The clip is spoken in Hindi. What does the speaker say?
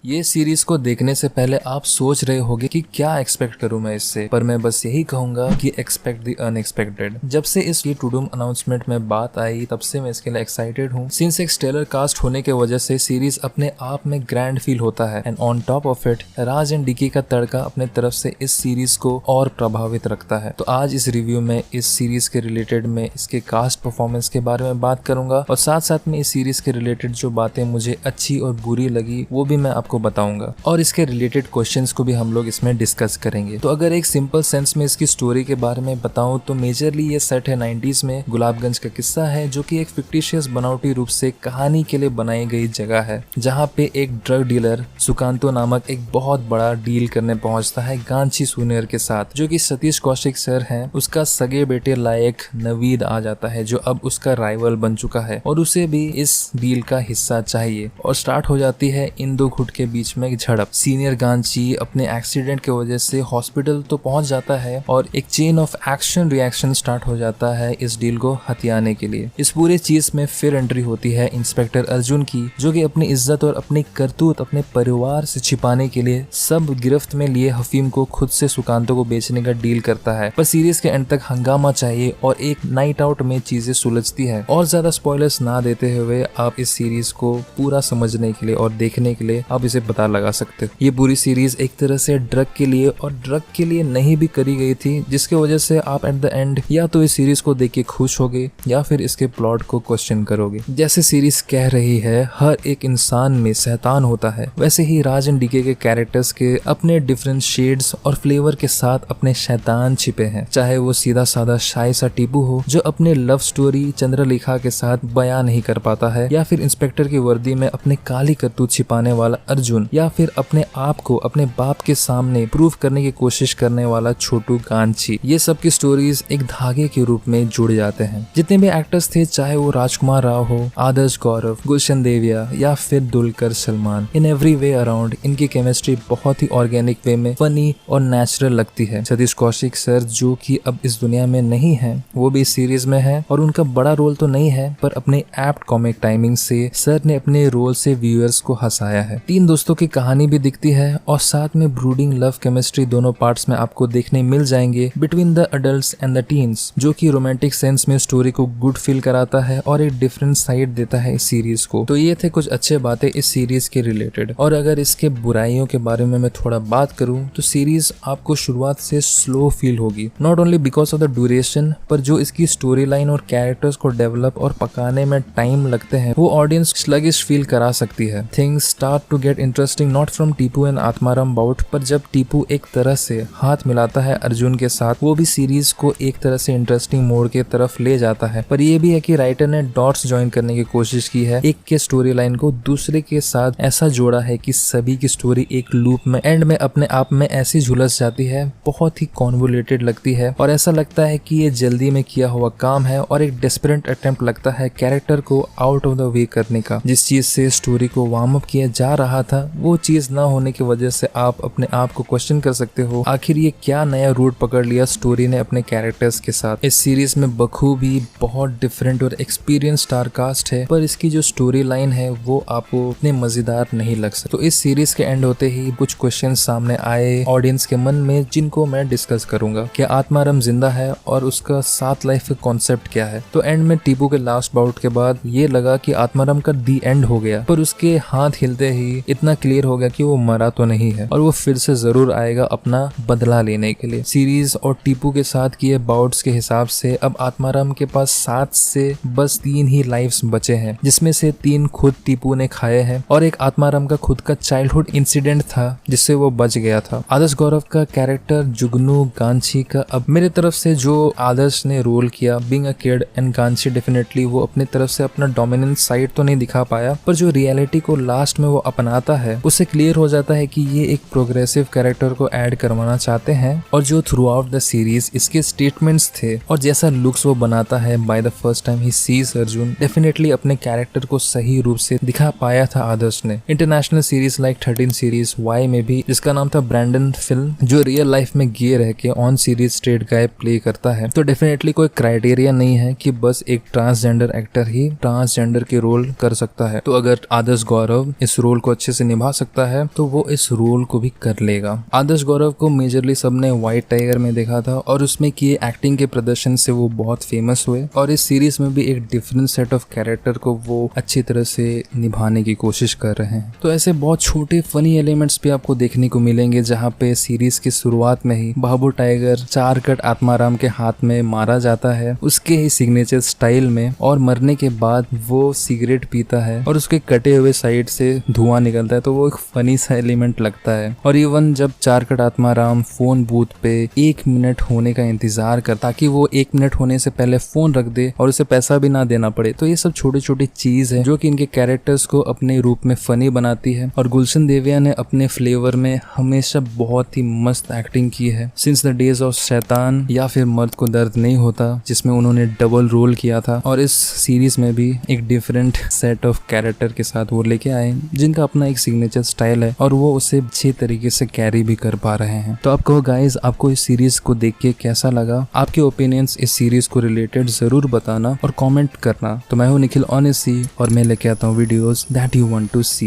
ये सीरीज को देखने से पहले आप सोच रहे होंगे कि क्या एक्सपेक्ट करूं मैं इससे, पर मैं बस यही कहूंगा कि एक्सपेक्ट द अनएक्सपेक्टेड। जब से इस टू डूम अनाउंसमेंट में बात आई तब से मैं इसके लिए एक्साइटेड हूं। सिंस एक स्टेलर कास्ट होने के वजह से सीरीज अपने आप में ग्रैंड फील होता है and on top of it Raj and DK का तड़का अपने तरफ से इस सीरीज को और प्रभावित रखता है। तो आज इस रिव्यू में इस सीरीज के रिलेटेड में इसके कास्ट परफॉर्मेंस के बारे में बात करूंगा और साथ साथ में इस सीरीज के रिलेटेड जो बातें मुझे अच्छी और बुरी लगी वो भी मैं आपको बताऊंगा और इसके रिलेटेड क्वेश्चंस को भी हम लोग इसमें डिस्कस करेंगे। तो अगर एक सिंपल सेंस में इसकी स्टोरी के बारे में बताऊं तो मेजरली ये सेट है 90s में। गुलाबगंज का किस्सा है जो कि एक फिक्टिशियस बनावटी रूप से कहानी के लिए बनाई गई जगह है, जहां पे एक ड्रग डीलर सुकांतो नामक एक बहुत बड़ा डील करने पहुंचता है गांची सुनेर के साथ, जो कि सतीश कौशिक सर है उसका सगे बेटे लायक नवीद आ जाता है जो अब उसका राइवल बन चुका है और उसे भी इस डील का हिस्सा चाहिए। और स्टार्ट हो जाती है इन दो गुट के बीच में झड़प। सीनियर गांची अपने एक्सीडेंट के वजह से हॉस्पिटल तो पहुंच जाता है और एक chain of action reaction start हो जाता है इस डील को हथियाने के लिए। इस पूरे चीज में फिर एंट्री होती है इंस्पेक्टर अर्जुन की, जो कि अपनी इज्जत और अपनी करतूत अपने परिवार से छिपाने के लिए सब गिरफ्त में लिए हफीम को खुद से सुकांतो को बेचने का डील करता है। पर सीरीज के एंड तक हंगामा चाहिए और एक नाइट आउट में चीजें सुलझती है। और ज्यादा स्पॉयलर्स ना देते हुए आप इस सीरीज को पूरा समझने के लिए और देखने के लिए आप इसे पता लगा सकते हो। ये पूरी सीरीज एक तरह से ड्रग के लिए और ड्रग के लिए नहीं भी करी गई थी, जिसके वजह से आप एट द एंड या तो इस सीरीज को देख के खुश होगे या फिर इसके प्लॉट को क्वेश्चन करोगे। जैसे सीरीज कह रही है हर एक इंसान में शैतान होता है, वैसे ही राज एंड डीके के कैरेक्टर्स के अपने डिफरेंट शेड्स और फ्लेवर के साथ अपने शैतान छिपे हैं। चाहे वो सीधा साधा शाय सा टीपू हो जो अपने लव स्टोरी चंद्रलेखा के साथ बयां नहीं कर पाता है, या फिर इंस्पेक्टर की वर्दी में अपने काली करतूत छिपाने वाला अर्जुन, या फिर अपने आप को अपने बाप के सामने प्रूव करने की कोशिश करने वाला छोटू गांची। ये सब की स्टोरीज एक धागे के रूप में जुड़ जाते हैं। जितने भी एक्टर्स थे, चाहे वो राजकुमार राव हो, आदर्श गौरव, गुलशन देविया या फिर Dulquer Salman, in every way around इनकी केमिस्ट्री बहुत ही ऑर्गेनिक वे में फनी और नेचुरल लगती है। सतीश कौशिक सर जो कि अब इस दुनिया में नहीं है, वो भी इस सीरीज में है और उनका बड़ा रोल तो नहीं है, पर अपने एप्ट कॉमिक टाइमिंग से सर ने अपने रोल से व्यूअर्स को हंसाया है। तीन दोस्तों की कहानी भी दिखती है और साथ में ब्रूडिंग लव केमिस्ट्री दोनों पार्ट्स में आपको देखने मिल जाएंगे between the adults and the teens, जो कि रोमांटिक सेंस में स्टोरी को गुड फील कराता है और एक डिफरेंट साइड देता है इस सीरीज को। तो ये थे कुछ अच्छे बातें इस सीरीज के रिलेटेड। और अगर इसके बुराइयों के बारे में मैं थोड़ा बात करूं तो सीरीज आपको शुरुआत से स्लो फील होगी, not only because of the duration, पर जो इसकी स्टोरी लाइन और कैरेक्टर्स को डेवलप और पकाने में टाइम लगते हैं वो ऑडियंस स्लगिश फील करा सकती है। Things start to get interesting not from Tipu and Atmaram bout, पर जब टीपू एक तरह से हाथ मिलाता है अर्जुन के साथ, वो भी सीरीज को एक तरह से इंटरेस्टिंग मोड के तरफ ले जाता है। पर ये भी है कि राइटर ने डॉट्स ज्वाइन करने की कोशिश की है, एक के स्टोरी लाइन को दूसरे के साथ ऐसा जोड़ा है कि सभी की स्टोरी एक लूप में एंड में अपने आप में ऐसी झुलस जाती है, बहुत ही कॉन्वोल्यूटेड लगती है और ऐसा लगता है कि ये जल्दी में किया हुआ काम है और एक डेस्परेट अटेम्प्ट लगता है कैरेक्टर को आउट ऑफ द वे करने का। जिस चीज से स्टोरी को वार्म अप किया जा रहा था वो चीज ना होने की वजह से आप अपने आप को क्वेश्चन कर सकते हो आखिर ये क्या नया रूट पकड़ लिया स्टोरी ने अपने कैरेक्टर्स के साथ। इस सीरीज में बखूबी बहुत डिफरेंट और एक्सपीरियंस स्टार कास्ट है, पर इसकी जो स्टोरी लाइन है वो आपको उतने मजेदार नहीं लग सकते। तो इस सीरीज के एंड होते ही कुछ क्वेश्चन सामने आए ऑडियंस के मन में, जिनको मैं डिस्कस करूंगा। क्या आत्माराम जिंदा है और उसका साथ लाइफ का कॉन्सेप्ट क्या है? तो एंड में टीपू के लास्ट बाउट के बाद ये लगा कि आत्माराम का दी एंड हो गया, पर उसके हाथ हिलते ही इतना क्लियर हो गया कि वो मरा तो नहीं है और वो फिर से जरूर आएगा अपना बदला लेने के लिए। सीरीज और टीपू के साथ किए बाउट्स के हिसाब से अब आत्माराम के पास 7 से बस 3 ही लाइफ्स बचे हैं, जिसमें से 3 खुद टीपू ने खाए हैं और एक आत्माराम का खुद का चाइल्डहुड इंसिडेंट था जिससे वो बच गया था। आदर्श गौरव का कैरेक्टर जुगनू गांची का, अब मेरे तरफ से जो आदर्श ने रोल किया being a kid and Gandhi, definitely वो अपनी तरफ से अपना डोमिनेंट साइड तो नहीं दिखा पाया, पर जो रियलिटी को लास्ट में वो अपनाता है उससे क्लियर हो जाता है कि ये एक प्रोग्रेसिव कैरेक्टर को ऐड करवाना चाहते हैं। और जो थ्रू आउट द सीरीज इसके स्टेटमेंट्स थे और जैसा लुक्स वो बनाता है बाय द फर्स्ट टाइम ही सीज अर्जुन, डेफिनेटली अपने कैरेक्टर को सही रूप से दिखा पाया था आदर्श ने। International series like 13 series why में भी, जिसका नाम था ब्रैंडन फिल्म, जो रियल लाइफ में गे रह के on series straight guy play करता है, तो डेफिनेटली कोई क्राइटेरिया नहीं है कि बस एक ट्रांसजेंडर एक्टर ही ट्रांसजेंडर के रोल कर सकता है। तो अगर आदर्श गौरव इस रोल को अच्छे अच्छे से निभा सकता है तो वो इस रोल को भी कर लेगा। आदर्श गौरव को मेजरली सबने व्हाइट टाइगर में देखा था और उसमें किए एक्टिंग के प्रदर्शन से वो बहुत फेमस हुए और इस सीरीज में भी एक डिफरेंट सेट ऑफ कैरेक्टर को वो अच्छी तरह से निभाने की कोशिश कर रहे हैं। तो ऐसे बहुत छोटे फनी एलिमेंट्स भी आपको देखने को मिलेंगे जहाँ पे सीरीज की शुरुआत में ही बाबू टाइगर 4 कट आत्माराम के हाथ में मारा जाता है उसके ही सिग्नेचर स्टाइल में, और मरने के बाद वो सिगरेट पीता है और उसके कटे हुए साइड से धुआं निकलता है, तो वो एक फनी सा एलिमेंट लगता है। और इवन जब 4 कट आत्माराम फोन बूथ पे 1 मिनट होने का इंतजार कर ताकि वो 1 मिनट होने से पहले फोन रख दे और उसे पैसा भी ना देना पड़े, तो ये सब छोटी छोटी चीज है जो कि इनके कैरेक्टर्स को अपने रूप में फनी बनाती है। और गुलशन देविया ने अपने फ्लेवर में हमेशा बहुत ही मस्त एक्टिंग की है। सिंस द डेज ऑफ शैतान या फिर मर्द को दर्द नहीं होता जिसमें उन्होंने डबल रोल किया था, और इस सीरीज में भी एक डिफरेंट सेट ऑफ कैरेक्टर के साथ वो लेके आए जिनका अपना एक सिग्नेचर स्टाइल है और वो उसे अच्छे तरीके से कैरी भी कर पा रहे हैं। तो आप कहो गाइज, आपको इस सीरीज को देख के कैसा लगा? आपके ओपिनियंस इस सीरीज को रिलेटेड जरूर बताना और कमेंट करना। तो मैं हूँ निखिल ऑनेस्टी और मैं लेके आता हूँ videos that you want to C.